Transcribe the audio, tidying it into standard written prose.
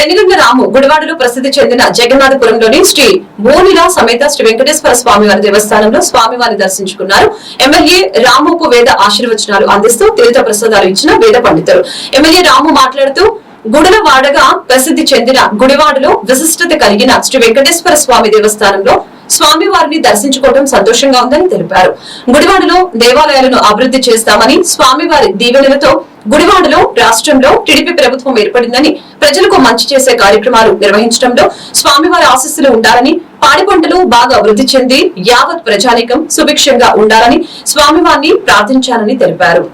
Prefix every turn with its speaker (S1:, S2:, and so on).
S1: పెనుగండ్ల రాము గుడివాడలో ప్రసిద్ధి చెందిన జగన్నాథపురంలోని శ్రీ భూనిలా సమేత శ్రీ వెంకటేశ్వర స్వామివారి దేవస్థానంలో స్వామివారిని దర్శించుకున్నారు. ఎమ్మెల్యే రాముకు వేద ఆశీర్వచనాలు అందిస్తూ తీర్థ ప్రసాదాలు ఇచ్చిన వేద పండితులు. ఎమ్మెల్యే రాము మాట్లాడుతూ గుడుల వాడగా ప్రసిద్ధి చెందిన గుడివాడలో విశిష్టత కలిగిన శ్రీ వెంకటేశ్వర స్వామి దేవస్థానంలో స్వామివారిని దర్శించుకోవడం సంతోషంగా ఉందని తెలిపారు. గుడివాడలో దేవాలయాలను అభివృద్ధి చేస్తామని, స్వామివారి దీవెనలతో గుడివాడలో రాష్ట్రంలో టీడీపీ ప్రభుత్వం ఏర్పడిందని, ప్రజలకు మంచి చేసే కార్యక్రమాలు నిర్వహించడంలో స్వామివారి ఆశీస్సులు ఉండాలని, పాడి పంటలు బాగా అభివృద్ధి చెంది యావత్ ప్రజానీకం సుభిక్షంగా ఉండాలని స్వామివారిని ప్రార్థించాలని తెలిపారు.